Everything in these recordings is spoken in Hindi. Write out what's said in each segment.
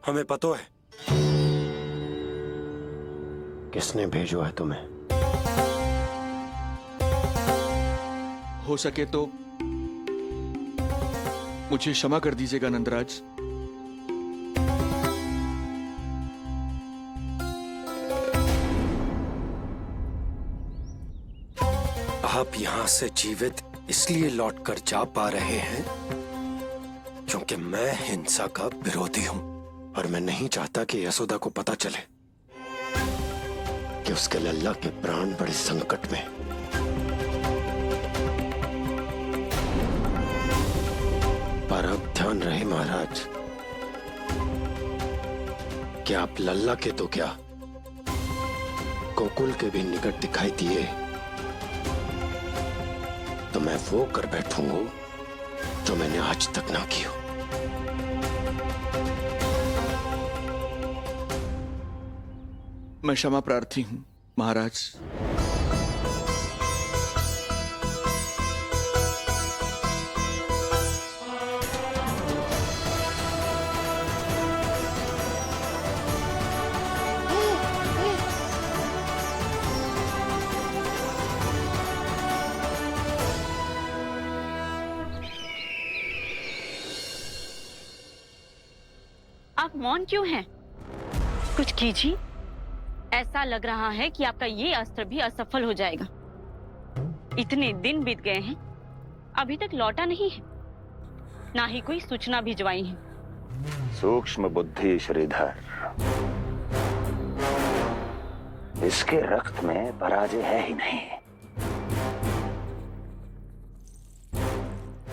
हमें पता है किसने भेजो है तुम्हें। हो सके तो मुझे क्षमा कर दीजिएगा नंदराज। आप यहां से जीवित इसलिए लौटकर जा पा रहे हैं क्योंकि मैं हिंसा का विरोधी हूं और मैं नहीं चाहता कि यशोदा को पता चले कि उसके लल्ला के प्राण बड़े संकट में। पर अब ध्यान रहे महाराज कि आप लल्ला के तो क्या गोकुल के भी निकट दिखाई दिए तो मैं वो कर बैठूंगा जो मैंने आज तक ना की हो। मैं क्षमा प्रार्थी हूं महाराज। आप मौन क्यों हैं? कुछ कीजिए। ऐसा लग रहा है कि आपका ये अस्त्र भी असफल हो जाएगा। इतने दिन बीत गए हैं, अभी तक लौटा नहीं है, ना ही कोई सूचना भिजवाई है। सूक्ष्म बुद्धि श्रीधर, इसके रक्त में पराजय है ही नहीं,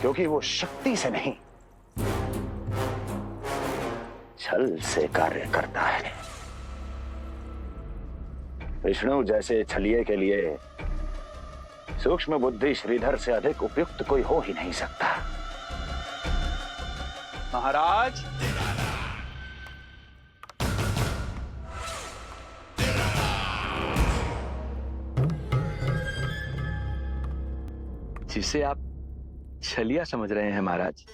क्योंकि वो शक्ति से नहीं छल से कार्य करता है। विष्णु जैसे छलिए के लिए सूक्ष्म बुद्धि श्रीधर से अधिक उपयुक्त कोई हो ही नहीं सकता। महाराज, जिसे आप छलिया समझ रहे हैं महाराज,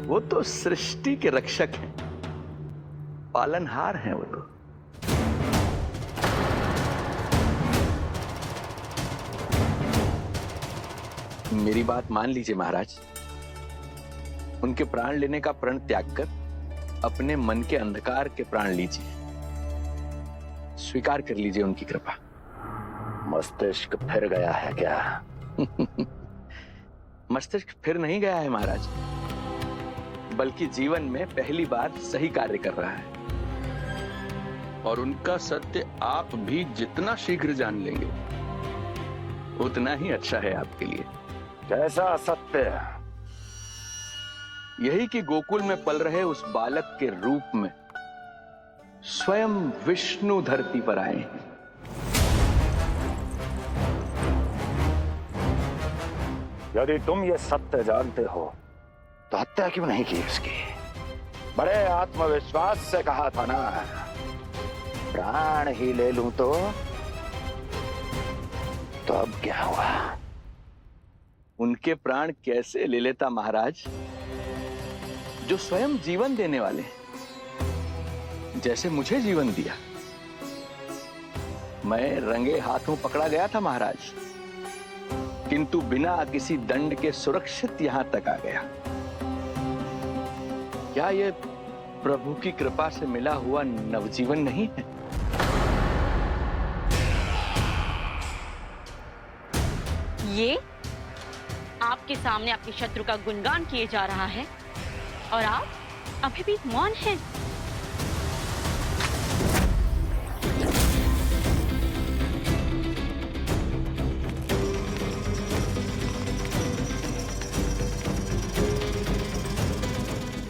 वो तो सृष्टि के रक्षक हैं, पालनहार हैं वो तो। मेरी बात मान लीजिए महाराज, उनके प्राण लेने का प्रण त्याग कर अपने मन के अंधकार के प्राण लीजिए, स्वीकार कर लीजिए उनकी कृपा। मस्तिष्क फिर गया है क्या? मस्तिष्क फिर नहीं गया है महाराज, बल्कि जीवन में पहली बार सही कार्य कर रहा है। और उनका सत्य आप भी जितना शीघ्र जान लेंगे उतना ही अच्छा है आपके लिए। कैसा सत्य? यही कि गोकुल में पल रहे उस बालक के रूप में स्वयं विष्णु धरती पर आए हैं। यदि तुम ये सत्य जानते हो तो हत्या क्यों नहीं की उसकी? बड़े आत्मविश्वास से कहा था ना, प्राण ही ले लूं तो अब क्या हुआ? उनके प्राण कैसे ले लेता महाराज, जो स्वयं जीवन देने वाले हैं, जैसे मुझे जीवन दिया। मैं रंगे हाथों पकड़ा गया था महाराज, किंतु बिना किसी दंड के सुरक्षित यहां तक आ गया। क्या यह प्रभु की कृपा से मिला हुआ नवजीवन नहीं है? ये आपके सामने आपके शत्रु का गुणगान किए जा रहा है और आप अभी भी मौन हैं।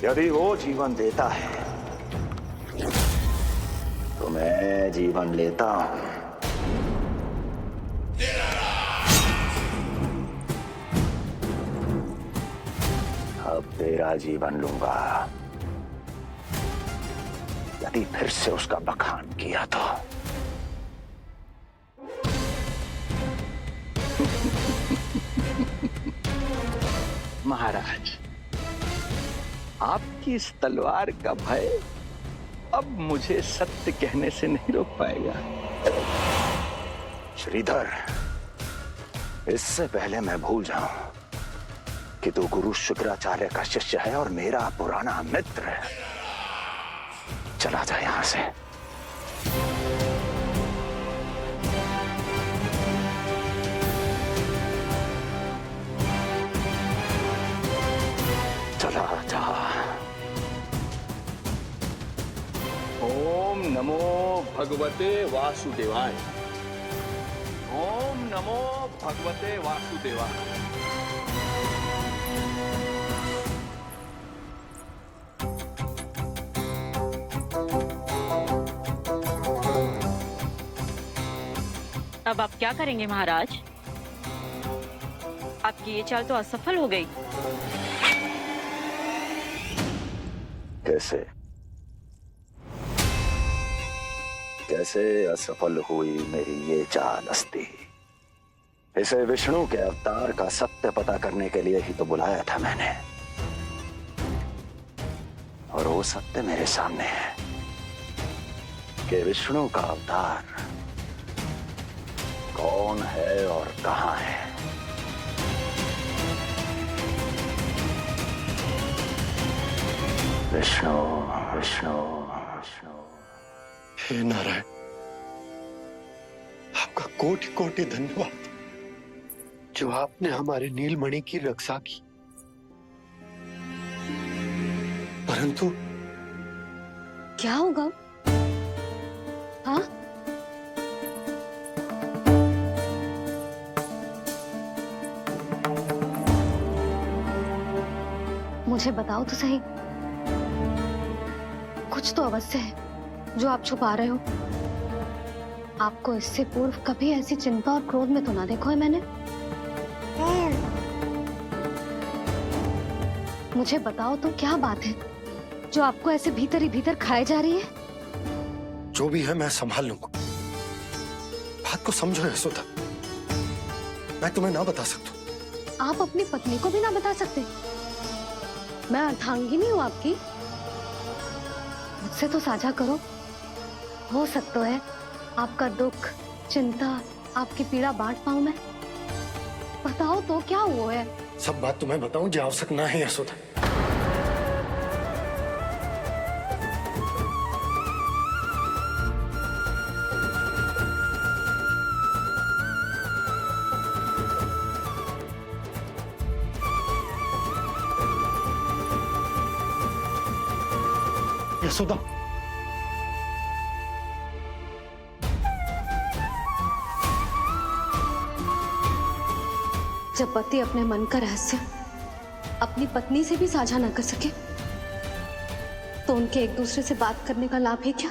यदि वो जीवन देता है तो मैं जीवन लेता हूं। अब तेरा जीवन लूंगा यदि फिर से उसका बखान किया तो। महाराज, आपकी इस तलवार का भय अब मुझे सत्य कहने से नहीं रोक पाएगा। श्रीधर, इससे पहले मैं भूल जाऊं कि तू गुरु शुक्राचार्य का शिष्य है और मेरा पुराना मित्र है, चला जा यहां से। चला जा। ओम नमो भगवते वासुदेवाय। ओम नमो भगवते वासुदेवाय। अब आप क्या करेंगे महाराज? आपकी ये चाल तो असफल हो गई। कैसे कैसे असफल हुई मेरी ये चाल अस्ति? इसे विष्णु के अवतार का सत्य पता करने के लिए ही तो बुलाया था मैंने, और वो सत्य मेरे सामने है कि विष्णु का अवतार कौन है और कहां है। विष्णु विष्णु विष्णु। हे नारायण, आपका कोटि कोटि धन्यवाद जो आपने हमारे नीलमणि की रक्षा की। परंतु क्या होगा? हाँ, मुझे बताओ तो सही, कुछ तो अवश्य है जो आप छुपा रहे हो। आपको इससे पूर्व कभी ऐसी चिंता और क्रोध में तो ना देखो है मैंने। मुझे बताओ तो क्या बात है जो आपको ऐसे भीतर ही भीतर खाए जा रही है? जो भी है मैं संभाल लूंगा। बात को समझो यशोदा, मैं तुम्हें ना बता सकता। आप अपनी पत्नी को भी ना बता सकते? मैं अर्धांगिनी हूँ आपकी, मुझसे तो साझा करो। हो सकता है आपका दुख, चिंता, आपकी पीड़ा बांट पाऊं मैं। बताओ तो क्या हुआ है? सब बात तुम्हें बताऊं जो आवश्यक ना है यशोदा। यशोदा, जब पति अपने मन का रहस्य अपनी पत्नी से भी साझा न कर सके तो उनके एक दूसरे से बात करने का लाभ है क्या?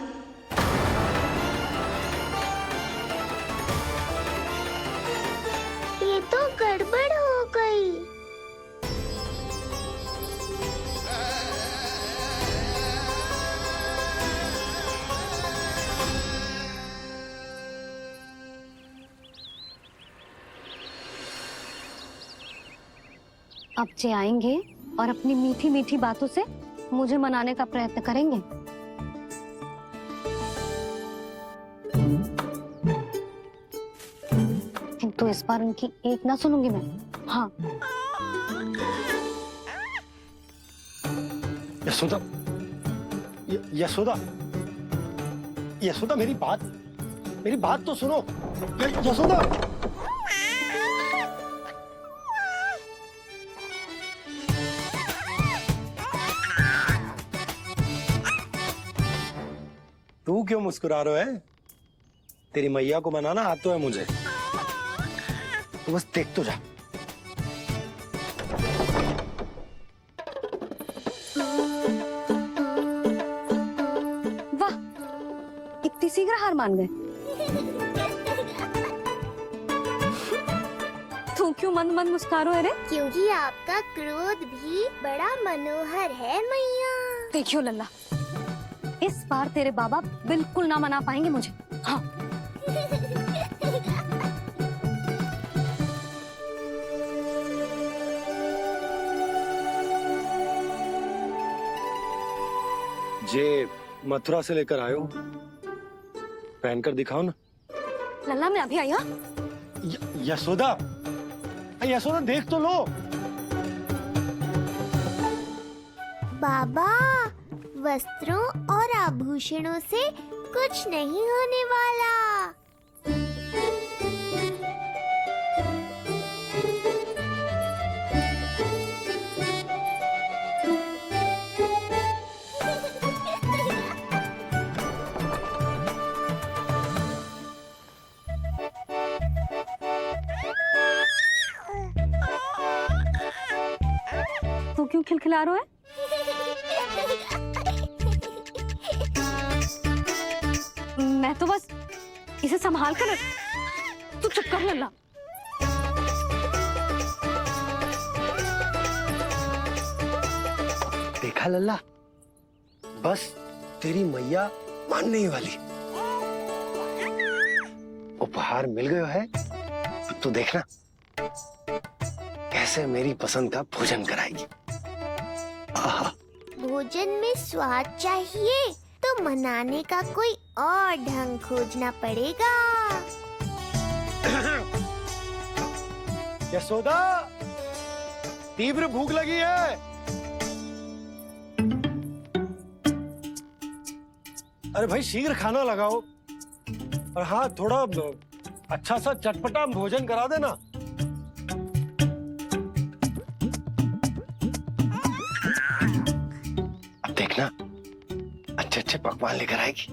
ये तो गड़बड़ हो गई। अब जे आएंगे और अपनी मीठी मीठी बातों से मुझे मनाने का प्रयत्न करेंगे। किंतु इस बार उनकी एक ना सुनूंगी मैं। हाँ, यशोदा, यशोदा, यशोदा, मेरी बात तो सुनो। यशोदा, तू क्यों मुस्कुरा रहा है? तेरी मैया को मनाना आता है मुझे, तू बस देख तो जा। वाह, इतनी शीघ्र हार मान गए। तू क्यों मंद मंद मुस्कुरा रहा है रे? क्योंकि आपका क्रोध भी बड़ा मनोहर है मैया। देखियो लल्ला, इस बार तेरे बाबा बिल्कुल ना मना पाएंगे मुझे। हाँ, ये मथुरा से लेकर आयो, पहनकर दिखाओ ना। लल्ला मैं अभी आई। हाँ यशोदा, यशोदा देख तो लो। बाबा, वस्त्रों और आभूषणों से कुछ नहीं होने वाला। तू क्यों खिलखिला रहा है? मैं तो बस इसे संभाल कर। तू चुप कर लल्ला। देखा लल्ला, बस तेरी मैया मानने ही वाली। उपहार मिल गया है, अब तू देखना कैसे मेरी पसंद का भोजन कराएगी। आहा। भोजन में स्वाद चाहिए तो मनाने का कोई और ढंग खोजना पड़ेगा। यशोदा, तीव्र भूख लगी है। अरे भाई शीघ्र खाना लगाओ, और हाँ थोड़ा अच्छा सा चटपटा भोजन करा देना। अब देखना अच्छे अच्छे पकवान लेकर आएगी।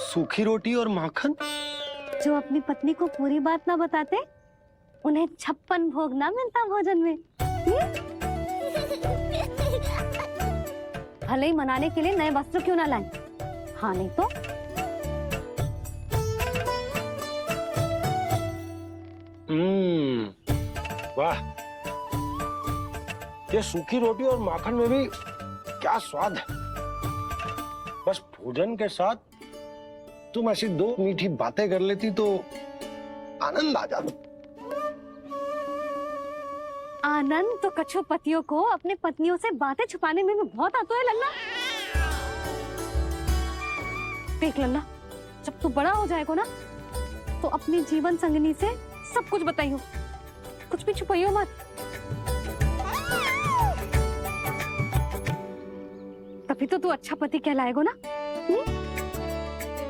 सूखी रोटी और माखन। जो अपनी पत्नी को पूरी बात ना बताते, उन्हें 56 भोग ना मिलता भोजन में। भले ही मनाने के लिए नए वस्त्र क्यों ना लाएं, हाँ नहीं तो। वाह, ये सूखी रोटी और माखन में भी क्या स्वाद है। बस भोजन के साथ तुम ऐसी दो मीठी बातें कर लेती तो आनंद आ जाता। आनंद तो कछुआ पतियों को अपने पत्नियों से बातें छुपाने में भी बहुत आता है लल्ला। देख लल्ला, जब तू बड़ा हो जाएगा ना, तो अपनी जीवन संगिनी से सब कुछ बताइयो, कुछ भी छुपाइयो मत। तभी तो तू अच्छा पति कहलाएगा ना।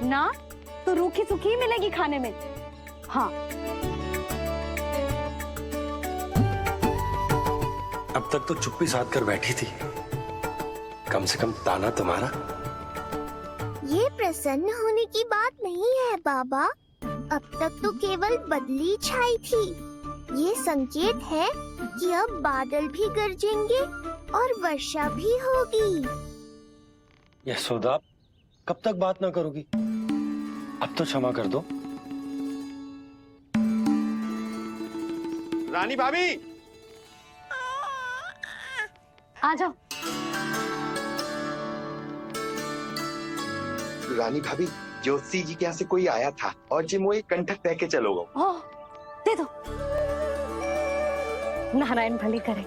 ना तो रूखी सूखी मिलेगी खाने में। हाँ, अब तक तो चुप्पी साध कर बैठी थी, कम से कम ताना तुम्हारा। ये प्रसन्न होने की बात नहीं है बाबा, अब तक तो केवल बदली छाई थी। ये संकेत है कि अब बादल भी गरजेंगे और वर्षा भी होगी। यशोदा, कब तक बात ना करोगी? अब तो क्षमा कर दो। रानी भाभी, आ जाओ। रानी भाभी, ज्योति जी के यहाँ से कोई आया था और जी मुझे कंठक दे के चलो गो। ओह, दे दो। नारायण भली करे।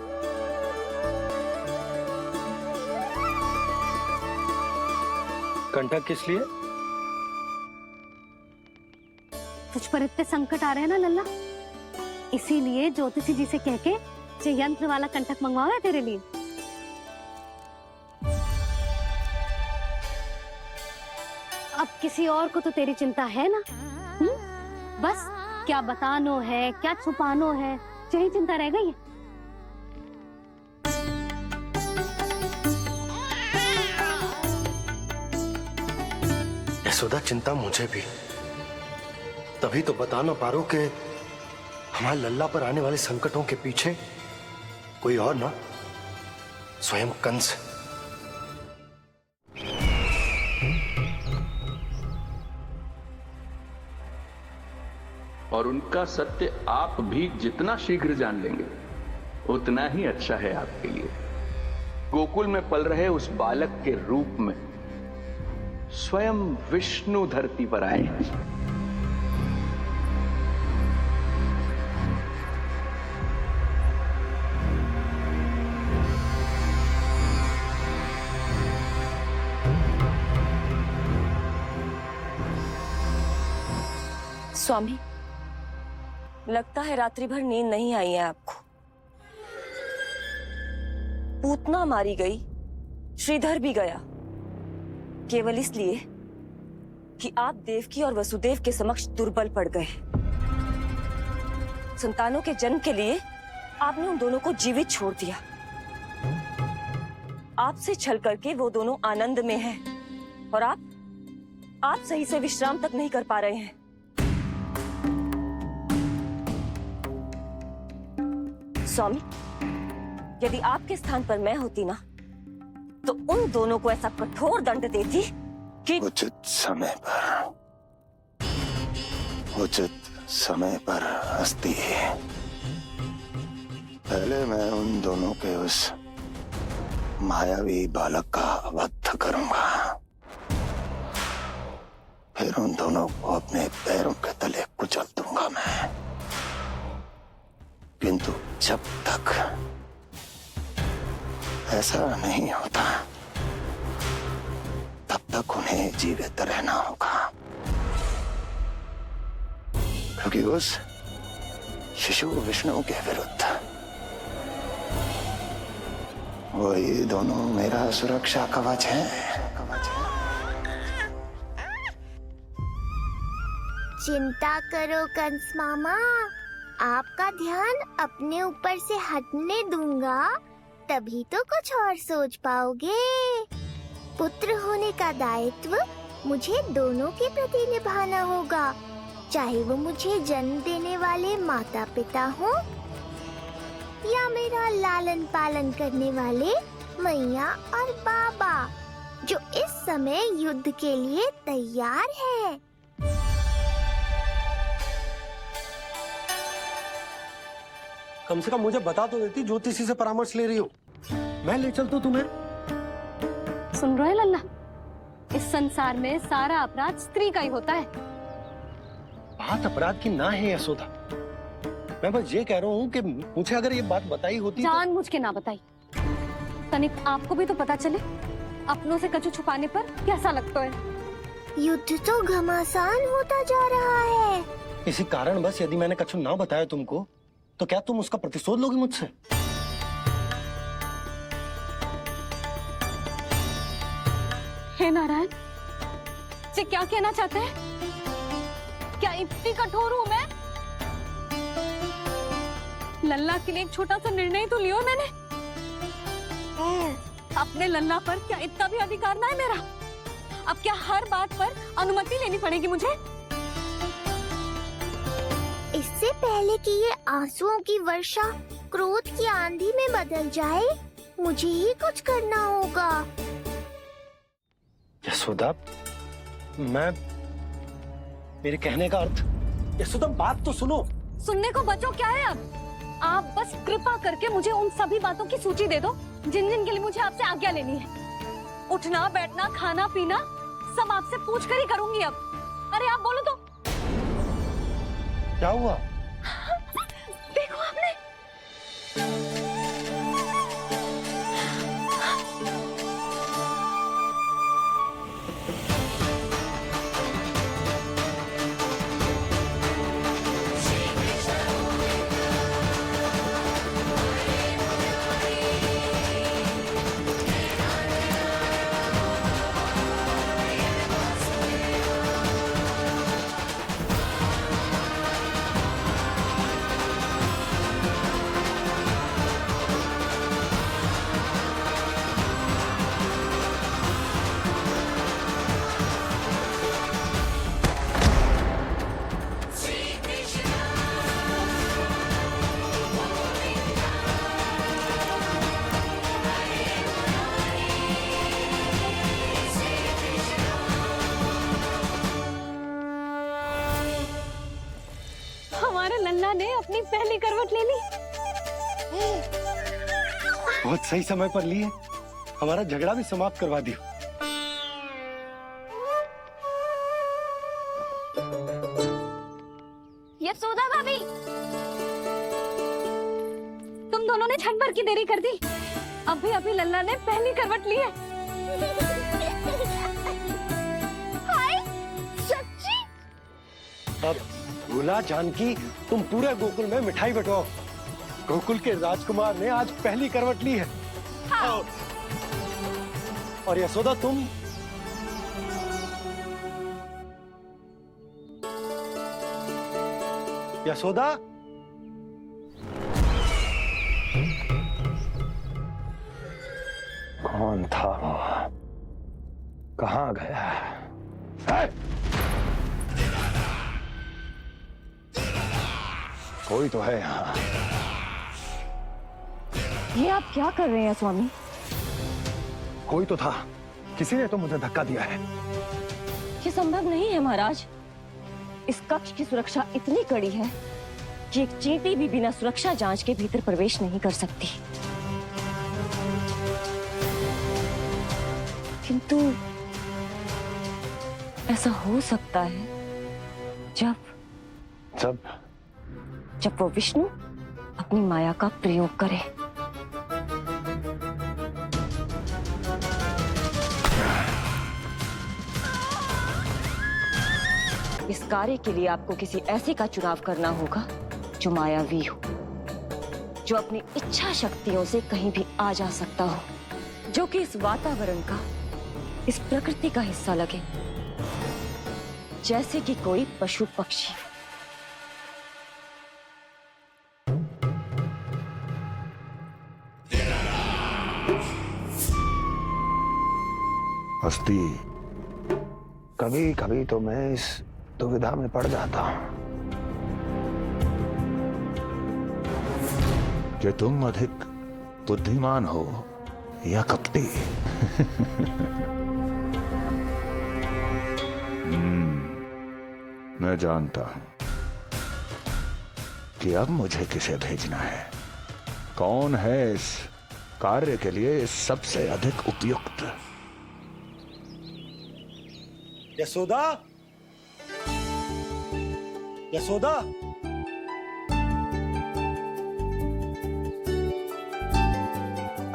कंठक किस लिए? तुझ पर इतने संकट आ रहे हैं ना लल्ला, इसीलिए ज्योतिषी जी से कह के ये यंत्र वाला कंठक मंगवाया है तेरे लिए। अब किसी और को तो तेरी चिंता है ना? बस क्या बतानो है, क्या छुपानो है, यही चिंता रह गई है। यशोदा, चिंता मुझे भी। तभी तो बता ना पा रहा हूं कि हमारे लल्ला पर आने वाले संकटों के पीछे कोई और ना, स्वयं कंस। और उनका सत्य आप भी जितना शीघ्र जान लेंगे उतना ही अच्छा है आपके लिए। गोकुल में पल रहे उस बालक के रूप में स्वयं विष्णु धरती पर आए हैं। स्वामी, लगता है रात्रि भर नींद नहीं आई है आपको। पूतना मारी गई, श्रीधर भी गया, केवल इसलिए कि आप देवकी और वसुदेव के समक्ष दुर्बल पड़ गए। संतानों के जन्म के लिए आपने उन दोनों को जीवित छोड़ दिया। आपसे छल करके वो दोनों आनंद में हैं और आप सही से विश्राम तक नहीं कर पा रहे हैं। स्वामी, यदि आपके स्थान पर मैं होती ना, तो उन दोनों को ऐसा कठोर दंड देती कि उचित समय पर हस्ती। पहले मैं उन दोनों के उस मायावी बालक का वध करूंगा, फिर उन दोनों को अपने पैरों के तले कुचल दूंगा मैं। किंतु जब तक ऐसा नहीं होता तब तक उन्हें जीवित रहना होगा, क्योंकि उस शिशु विष्णु के विरुद्ध वही दोनों मेरा सुरक्षा कवच है। चिंता करो कंस मामा, आपका ध्यान अपने ऊपर से हटने दूंगा, तभी तो कुछ और सोच पाओगे। पुत्र होने का दायित्व मुझे दोनों के प्रति निभाना होगा, चाहे वो मुझे जन्म देने वाले माता पिता हो या मेरा लालन पालन करने वाले मैया और बाबा, जो इस समय युद्ध के लिए तैयार है। कम से कम मुझे बता तो देती ज्योतिषी से परामर्श ले रही हो, मैं ले चलता तुम्हें। सुन रहे लल्ला, इस संसार में सारा अपराध स्त्री का ही होता है। बात अपराध की ना है यशोदा, मैं बस ये कह रहा हूँ कि मुझे अगर ये बात बताई होती जान मुझ के ना बताई, तनिक आपको भी तो पता चले अपनों से कछु छुपाने पर कैसा लगता है। युद्ध तो घमासान होता जा रहा है। इसी कारण बस यदि मैंने कछु ना बताया तुमको, तो क्या तुम उसका प्रतिशोध लोगी मुझसे? हे नारायण, ये क्या कहना चाहते हैं? क्या इतनी कठोर हूं मैं? लल्ला के लिए एक छोटा सा निर्णय तो लियो मैंने। अपने लल्ला पर क्या इतना भी अधिकार ना है मेरा? अब क्या हर बात पर अनुमति लेनी पड़ेगी मुझे? इससे पहले कि ये आंसुओं की वर्षा क्रोध की आंधी में बदल जाए, मुझे ही कुछ करना होगा। यशोदा, मेरे कहने का अर्थ, यशोदा बात तो सुनो। सुनने को बचो क्या है अब? आप बस कृपा करके मुझे उन सभी बातों की सूची दे दो जिन जिन के लिए मुझे आपसे आज्ञा लेनी है। उठना बैठना खाना पीना सब आपसे पूछ कर ही करूंगी अब। अरे आप बोलो तो। क्या हुआ? देखो आपने। हमारे लल्ला ने अपनी पहली करवट ले ली। बहुत सही समय पर ली है, हमारा झगड़ा भी समाप्त करवा दियो। यशोदा भाभी, तुम दोनों ने क्षण भर की देरी कर दी। अभी लल्ला ने पहली करवट ली है। हाय, सच्ची? अब भूला जानकी, तुम पूरे गोकुल में मिठाई बंटवाओ। गोकुल के राजकुमार ने आज पहली करवट ली है। हाँ। और यशोदा तुम यशोदा, कौन था वो? कहाँ गया है? कोई तो है यहाँ। ये आप क्या कर रहे हैं स्वामी? कोई तो था, किसी ने तो मुझे धक्का दिया है। ये संभव नहीं है महाराज। इस कक्ष की सुरक्षा इतनी कड़ी है कि एक चींटी भी बिना सुरक्षा जांच के भीतर प्रवेश नहीं कर सकती। किंतु ऐसा हो सकता है जब वो विष्णु अपनी माया का प्रयोग करे। इस कार्य के लिए आपको किसी ऐसे का चुनाव करना होगा जो मायावी हो, जो अपनी इच्छा शक्तियों से कहीं भी आ जा सकता हो, जो कि इस वातावरण का, इस प्रकृति का हिस्सा लगे, जैसे कि कोई पशु पक्षी। हस्ती, कभी कभी तो मैं इस दुविधा में पड़ जाता हूं कि तुम अधिक बुद्धिमान हो या कपटी। मैं जानता हूं कि अब मुझे किसे भेजना है, कौन है इस कार्य के लिए सबसे अधिक उपयुक्त। यशोदा, यशोदा,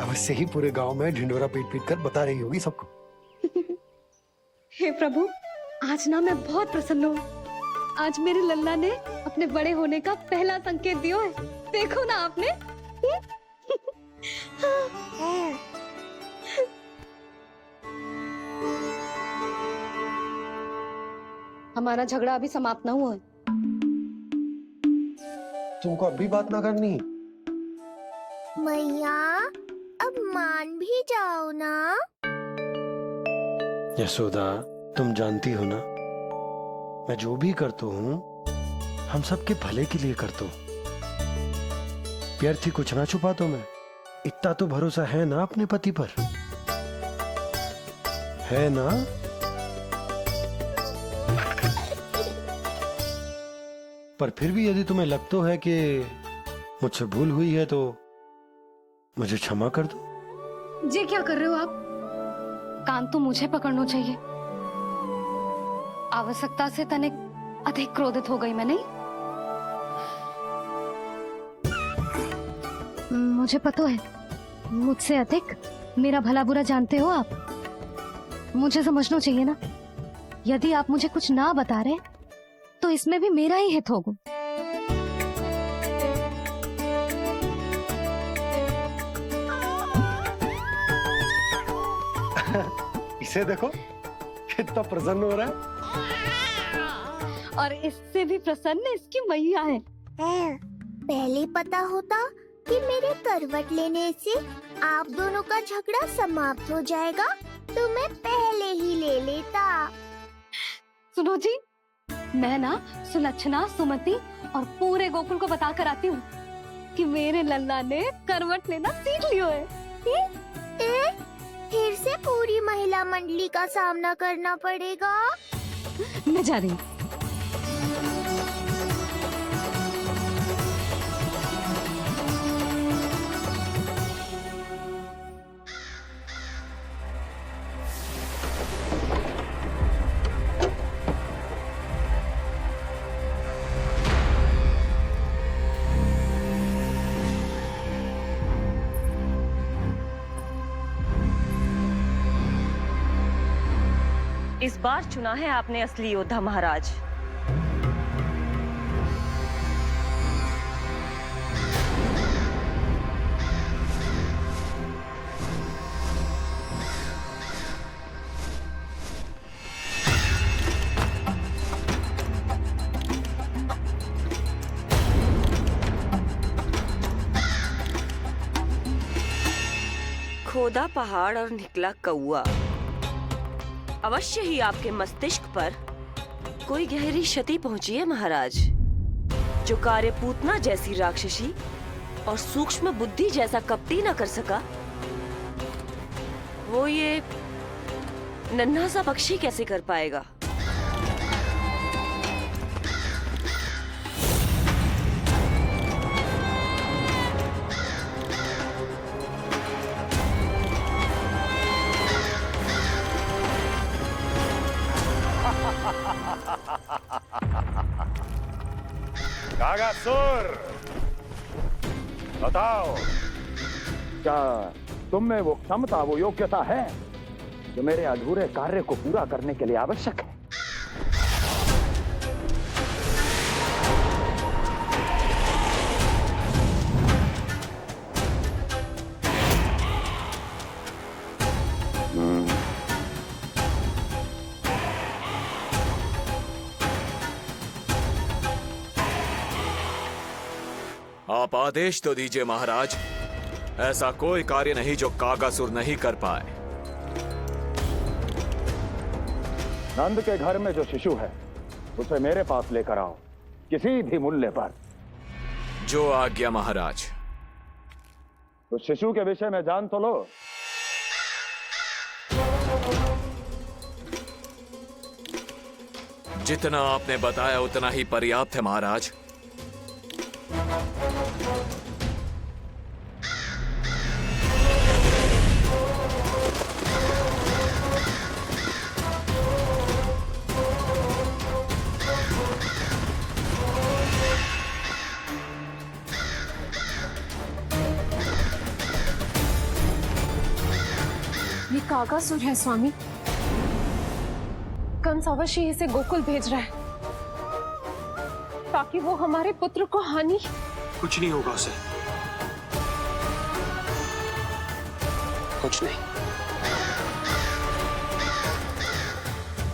अवश्य ही पूरे गांव में ढिंडोरा पीट पीट कर बता रही होगी सबको। हे प्रभु, आज ना मैं बहुत प्रसन्न हूँ। आज मेरे लल्ला ने अपने बड़े होने का पहला संकेत दिया है। देखो ना आपने। हमारा झगड़ा अभी समाप्त ना हुआ है। तुमको अब भी बात ना करनी? मैया, अब मान भी जाओ ना। यशोदा, तुम जानती हो ना, मैं जो भी करता हूँ हम सबके भले के लिए करता हूँ। व्यर्थ ही कुछ ना छुपाता मैं। इतना तो भरोसा है ना अपने पति पर, है ना? पर फिर भी यदि तुम्हें लगता है कि मुझसे भूल हुई है तो मुझे क्षमा कर दो। ये क्या कर रहे हो आप? कान तो मुझे पकड़ना चाहिए। आवश्यकता से तनिक अधिक क्रोधित हो गई मैं, नहीं? मुझे पता है, मुझसे अधिक मेरा भला बुरा जानते हो आप। मुझे समझना चाहिए ना, यदि आप मुझे कुछ ना बता रहे तो इसमें भी मेरा ही हित होगा। इसे देखो कितना प्रसन्न हो रहा है। और इससे भी प्रसन्न इसकी मैया है। पहले पता होता कि मेरे करवट लेने से आप दोनों का झगड़ा समाप्त हो जाएगा तो मैं पहले ही ले लेता। सुनो जी, मैं ना सुलक्षणा, सुमति और पूरे गोकुल को बता कर आती हूँ कि मेरे लल्ला ने करवट लेना सीख लियो है। फिर से पूरी महिला मंडली का सामना करना पड़ेगा। मैं जा रही हूँ। इस बार चुना है आपने असली योद्धा महाराज। खोदा पहाड़ और निकला कौआ। अवश्य ही आपके मस्तिष्क पर कोई गहरी क्षति पहुंची है महाराज, जो कार्य पूतना जैसी राक्षसी और सूक्ष्म बुद्धि जैसा कपटी न कर सका, वो ये नन्हा सा पक्षी कैसे कर पाएगा। कागासुर, बताओ, क्या तुम में वो क्षमता, वो योग्यता है जो मेरे अधूरे कार्य को पूरा करने के लिए आवश्यक है? आप आदेश तो दीजिए महाराज। ऐसा कोई कार्य नहीं जो कागासुर नहीं कर पाए। नंद के घर में जो शिशु है उसे मेरे पास लेकर आओ, किसी भी मूल्य पर। जो आज्ञा महाराज। तो शिशु के विषय में जान तो लो। जितना आपने बताया उतना ही पर्याप्त है महाराज। ये कागासुर है स्वामी। कंस अवश्य इसे गोकुल भेज रहा है ताकि वो हमारे पुत्र को हानि। कुछ नहीं होगा उसे, कुछ नहीं।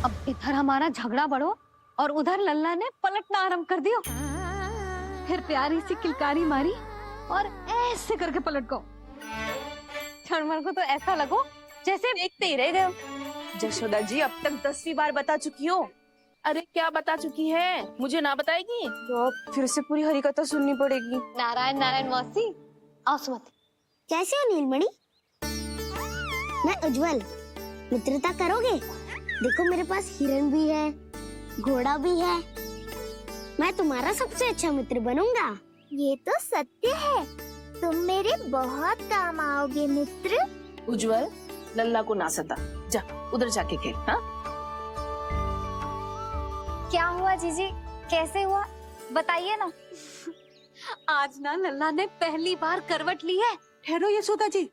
अब इधर हमारा झगड़ा बढ़ो और उधर लल्ला ने पलटना आरंभ कर दियो। फिर प्यारी सी किलकारी मारी और ऐसे करके पलट गो। क्षणभर को तो ऐसा लगो जैसे देखते ही रह गए। जशोदा जी अब तक 10वीं बार बता चुकी हो। अरे क्या बता चुकी है, मुझे ना बताएगी तो अब फिर से पूरी हरी कथा सुननी पड़ेगी। नारायण नारायण मौसी, आओ सुमति। कैसे हो नीलमणि? मैं उज्जवल, मित्रता करोगे? देखो मेरे पास हिरन भी है, घोड़ा भी है। मैं तुम्हारा सबसे अच्छा मित्र बनूंगा। ये तो सत्य है, तुम मेरे बहुत काम आओगे मित्र। उज्जवल, लल्ला को ना सता, जा उधर जाके खेल। हाँ, क्या हुआ जीजी, कैसे हुआ बताइए ना। आज ना लल्ला ने पहली बार करवट ली है। ठहरो यशोदा जी,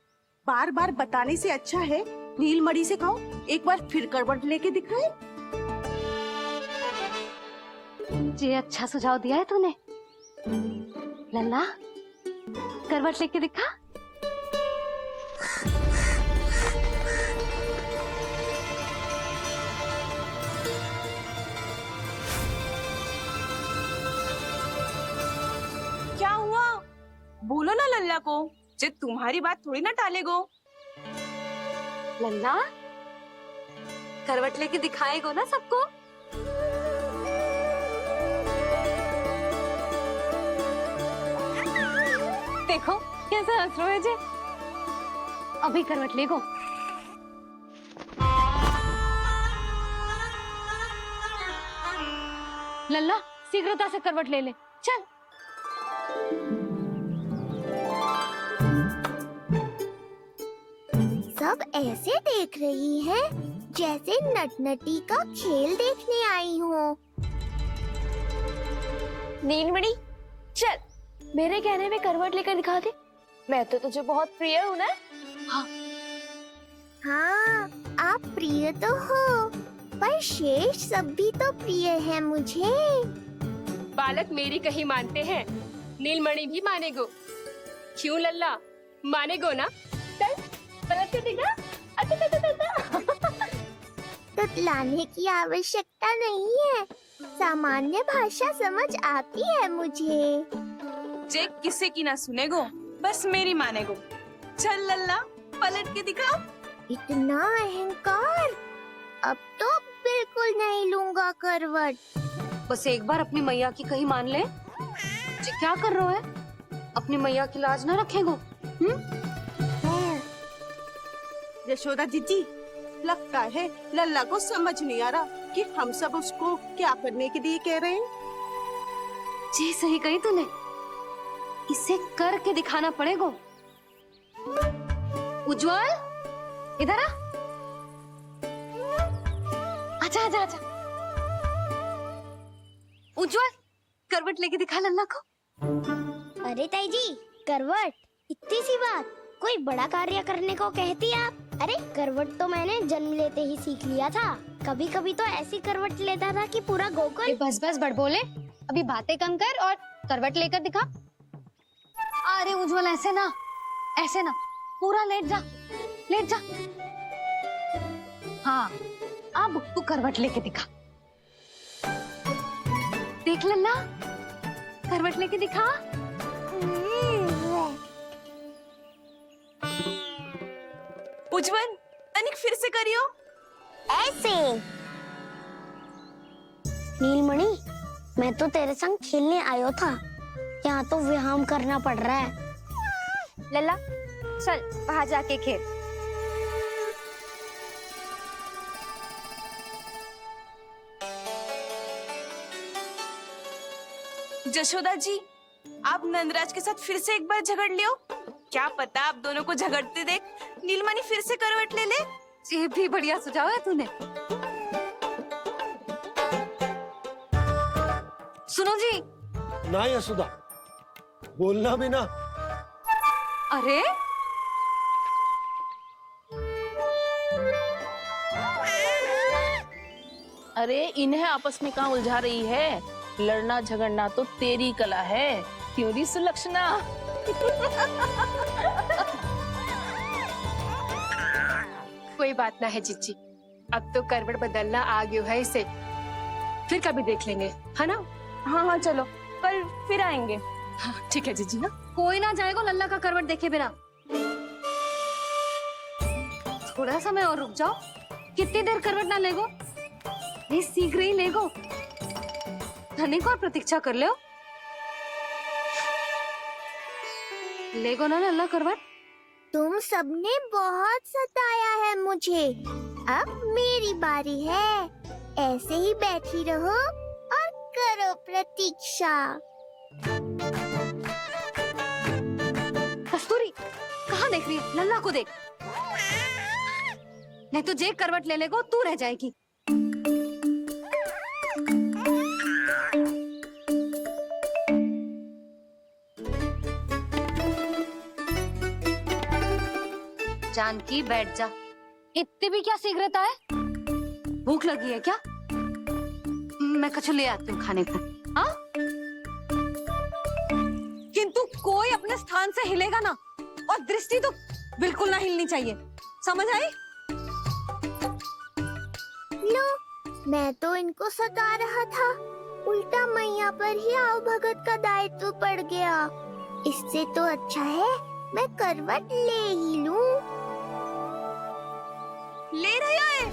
बार बार बताने से अच्छा है नीलमणि से कहो एक बार फिर करवट लेके दिखाए। ये अच्छा सुझाव दिया है तूने। लल्ला करवट लेके दिखा। क्या हुआ? बोलो ना लल्ला को, जे तुम्हारी बात थोड़ी ना टालेगो। लल्ला करवट लेके दिखाएगो ना सबको। देखो कैसा हंस रहे जे। अभी करवट लेगो। लल्ला शीघ्रता से करवट ले ले, चल। सब ऐसे देख रही है जैसे नटनटी का खेल देखने आई हो। नीलमणि चल, मेरे कहने में करवट लेकर दिखा दे। मैं तो तुझे बहुत प्रिय हूँ ना। हाँ, आप प्रिय तो हो, पर शेष सब भी तो प्रिय है मुझे। बालक मेरी कहीं मानते हैं, नीलमणि भी मानेगो। क्यों लल्ला, मानेगो ना? चल पलट के दिखा। तुतलाने की आवश्यकता नहीं है, सामान्य भाषा समझ आती है मुझे। जे किसी की ना सुनेगो, बस मेरी मानेगो। चल लल्ला पलट के दिखा। इतना अहंकार, अब तो बिल्कुल नहीं लूंगा करवट। बस एक बार अपनी मैया की कहीं मान ले। जी क्या कर रहे हो है? अपनी मैया की लाज ना रखेगो? यशोदा जीजी, लगता है लल्ला को समझ नहीं आ रहा कि हम सब उसको क्या करने के लिए कह रहे हैं। जी सही कही तूने, इसे करके दिखाना पड़ेगा। उज्जवल इधर आ, आजा आजा आजा। उज्जवल करवट लेके दिखा लल्ला को। अरे ताई जी, करवट इतनी सी बात, कोई बड़ा कार्य करने को कहती आप? अरे करवट तो मैंने जन्म लेते ही सीख लिया था। कभी कभी तो ऐसी करवट लेता था कि पूरा गोकुल। बस बस बड़ बोले, अभी बातें कम कर और करवट लेकर दिखा। अरे उज्जवल ऐसे ना, ऐसे ना, पूरा लेट जा, लेट जा। हाँ अब तू करवट लेके दिखा। देख लल्ला, करवट लेके दिखा। उज्जवल तनिक फिर से करियो। ऐसे। नीलमणि, मैं तो तेरे संग खेलने आयो था, यहाँ तो व्यायाम करना पड़ रहा है। लल्ला चल वहां जाके खेल। जशोदा जी, आप नंदराज के साथ फिर से एक बार झगड़ लियो। क्या पता आप दोनों को झगड़ते देख नीलमणि फिर से करवट ले ले। ये भी बढ़िया सुझाव है तूने। सुनो जी। ना यशोदा, बोलना भी ना। अरे अरे इन्हें आपस में कहाँ उलझा रही है? लड़ना झगड़ना तो तेरी कला है, क्यों री सुलक्षणा? कोई बात ना है जीजी, अब तो करवट बदलना आ गयो है इसे, फिर कभी देख लेंगे, है ना? हाँ हाँ चलो, कल फिर आएंगे। हाँ ठीक है जीजी ना। कोई ना जाएगा लल्ला का करवट देखे बिना। थोड़ा समय और रुक जाओ। कितनी देर करवट ना लेगो? ये सीख रही लेगो। धनिक और प्रतीक्षा कर लो। लेगो ना लल्ला करवट। तुम सबने बहुत सताया है मुझे, अब मेरी बारी है। ऐसे ही बैठी रहो और करो प्रतीक्षा। कस्तूरी कहाँ देख रही है? लल्ला को देख, नहीं तो जे करवट ले लेगो तू रह जाएगी। जानकी बैठ जा। इतनी भी क्या शीघ्रता है? भूख लगी है क्या? मैं कछु ले आती हूँ खाने को। हाँ? किंतु कोई अपने स्थान से हिलेगा ना, और दृष्टि तो बिल्कुल ना हिलनी चाहिए, समझ आई? लो, मैं तो इनको सता रहा था, उल्टा मैया पर ही आओ भगत का दायित्व पड़ गया। इससे तो अच्छा है मैं करवट ले ही लूं। ले रही है।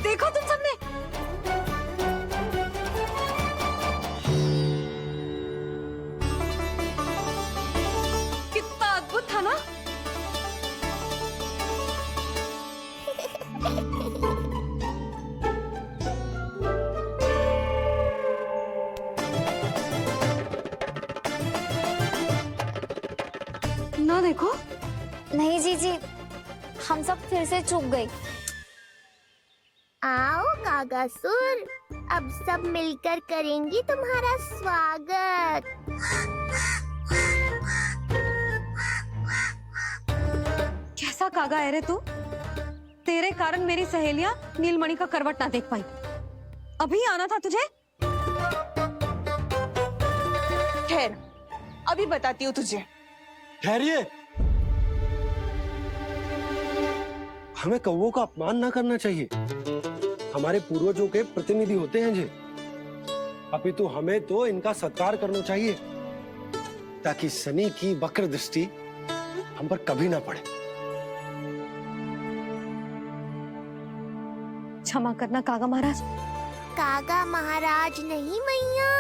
देखो तुम सबने, कितना अद्भुत था ना? ना देखो। नहीं जीजी, हम सब फिर से चूक गए। आओ कागासुर, अब सब मिलकर करेंगी तुम्हारा स्वागत। कैसा कागा है रे तू? तेरे कारण मेरी सहेलियां नीलमणि का करवट ना देख पाई। अभी आना था तुझे। ठहर, अभी बताती हूँ तुझे। ठहरिए, हमें कौवों का अपमान ना करना चाहिए। हमारे पूर्वजों के प्रतिनिधि होते हैं जी। अपितु हमें तो इनका सत्कार करना चाहिए ताकि शनि की वक्र दृष्टि हम पर कभी ना पड़े। क्षमा करना कागा महाराज। कागा महाराज नहीं मैया,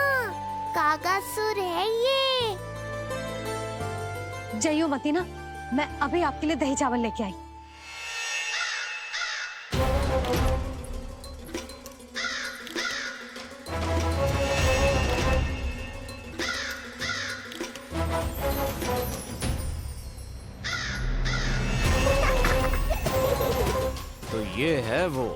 कागासुर है ये। जइयो मती ना, मैं अभी आपके लिए दही चावल लेके आई। तो ये है वो।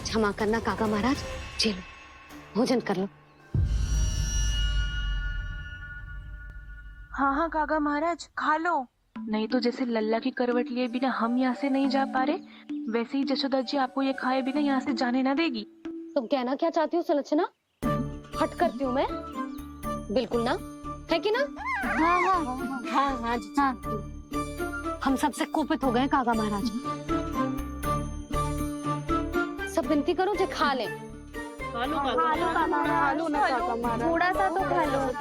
क्षमा करना कागा महाराज, जी लो, भोजन कर लो। हाँ हाँ काका महाराज, खा लो। नहीं तो जैसे लल्ला की करवट लिए बिना हम यहाँ से नहीं जा पा रहे, वैसे ही जशोदा जी आपको ये खाए बिना यहाँ से जाने ना देगी। तुम कहना क्या चाहती हो सुलक्षणा? हट करती हूँ मैं? बिल्कुल ना, है कि ना? हाँ हाँ हाँ हाँ हाँ। हम सबसे कोपित हो गए कागा महाराज। सब विनती करो जो खा ले। थोड़ा सा तो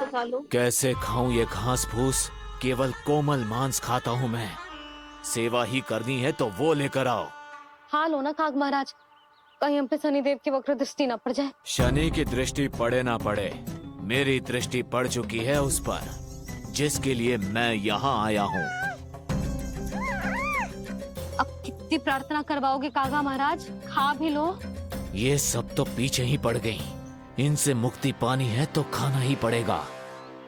खा लो। कैसे खाऊं ये घास फूस? केवल कोमल मांस खाता हूं मैं। सेवा ही करनी है तो वो लेकर आओ। खा लो ना काग महाराज, कहीं हम पे शनिदेव की वक्र दृष्टि ना पड़ जाए। शनि की दृष्टि पड़े ना पड़े, मेरी दृष्टि पड़ चुकी है उस पर, जिसके लिए मैं यहाँ आया हूँ। अब कितनी प्रार्थना करवाओगे कागा महाराज? खा भी लो। ये सब तो पीछे ही पड़ गई, इनसे मुक्ति पानी है तो खाना ही पड़ेगा।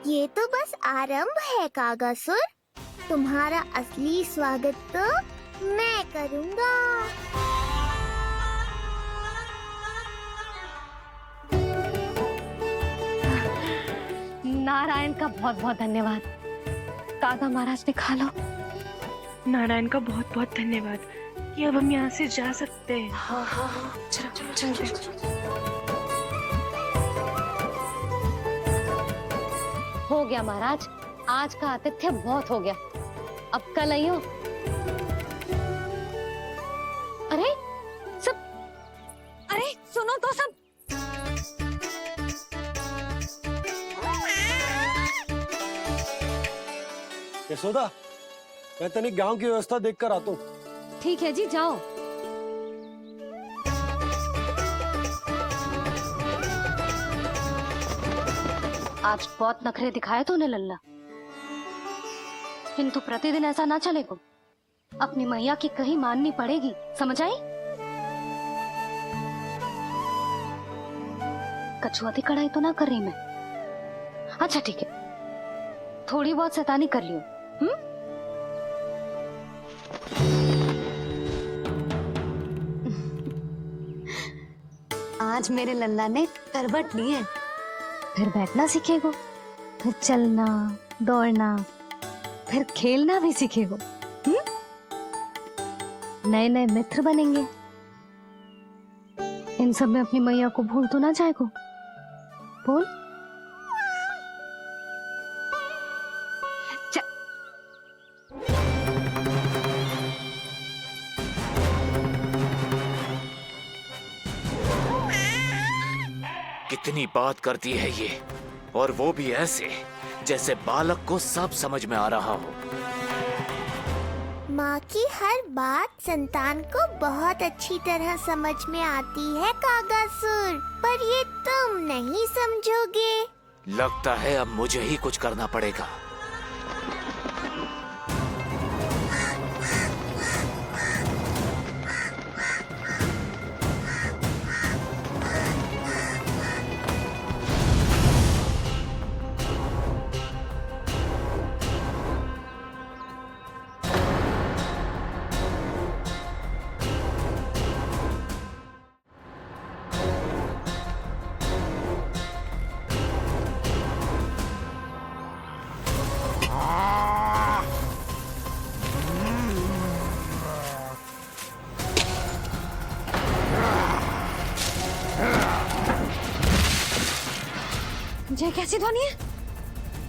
ये तो बस आरंभ है कागासुर, तुम्हारा असली स्वागत तो मैं करूँगा। नारायण का बहुत बहुत धन्यवाद। कागा महाराज ने खा लो। नारायण का बहुत बहुत धन्यवाद कि अब हम यहाँ से जा सकते हैं। चलो चलो चलो। हो गया महाराज, आज का आतिथ्य बहुत हो गया, अब कल आइयो। अरे सब, अरे सुनो तो सब। यशोदा, मैं तनिक गांव की व्यवस्था देखकर आता हूँ। ठीक है जी, जाओ। आज बहुत नखरे दिखाए तूने लल्ला, किंतु प्रतिदिन ऐसा ना चलेगा। अपनी मैया की कहीं माननी पड़ेगी, समझ आई? कछुआती कढ़ाई तो ना कर रही मैं। अच्छा ठीक है, थोड़ी बहुत शैतानी कर लियो। आज मेरे लल्ला ने करवट ली है, फिर बैठना सीखेगो, फिर चलना दौड़ना, फिर खेलना भी सीखेगो। नए नए मित्र बनेंगे। इन सब में अपनी मैया को भूल तो ना जाएगो। बोल। कितनी बात करती है ये, और वो भी ऐसे जैसे बालक को सब समझ में आ रहा हो। माँ की हर बात संतान को बहुत अच्छी तरह समझ में आती है कागासुर, पर ये तुम नहीं समझोगे। लगता है अब मुझे ही कुछ करना पड़ेगा। ये कैसी ध्वनि है?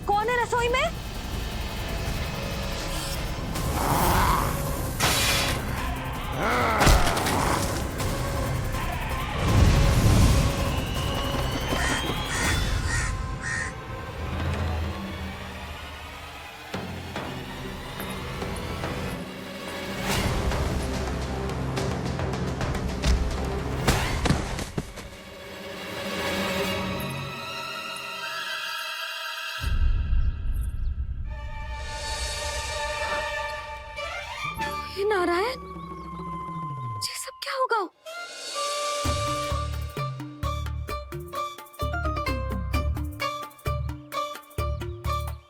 कौन है रसोई में? नारायण, ये सब क्या होगा?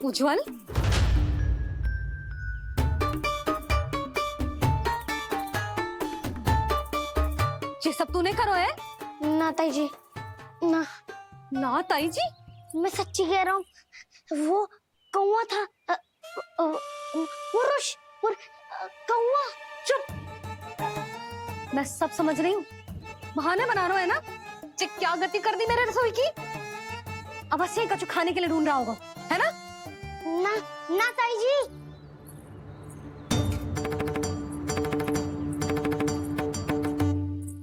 उज्जवल, ये सब तूने करो है? ना ताई जी, ना ना ताई जी, मैं सच्ची कह रहा हूँ। वो कौवा था, पुरुष कौवा। चुप! मैं सब समझ रही हूँ, बहाने बना रहा है ना? ये क्या गति कर दी मेरे रसोई की? अवश्य ही कछु खाने के लिए ढूंढ रहा होगा, है ना? ना ना ताई जी।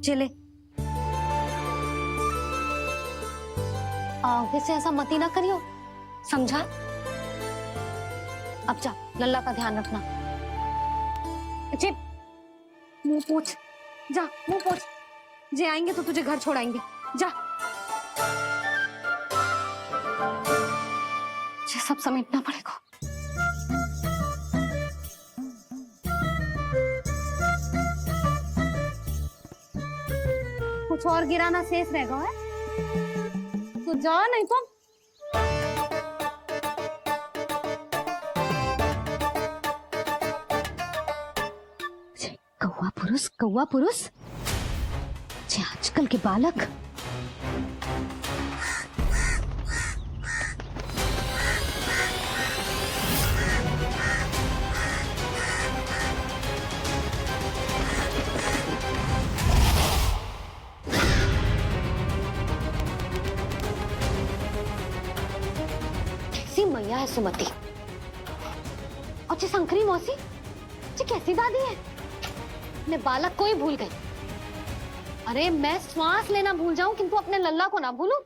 चले, आगे से ऐसा मत ही ना करियो, समझा? अब जा, लल्ला का ध्यान रखना। चिप, मुंह पोछ, जा मुंह पोछ। जे आएंगे तो तुझे घर छोड़ाएंगे, जा। ये सब समेटना पड़ेगा। कुछ और गिराना शेष रहेगा है? तो जा, नहीं तो कौवा पुरुष जे आजकल के बालक। कैसी मैया है सुमति, और ये शंकरी मौसी, ये कैसी दादी है? मैं बालक को ही भूल गई। अरे मैं श्वास लेना भूल जाऊं किंतु अपने लल्ला को ना भूलूं।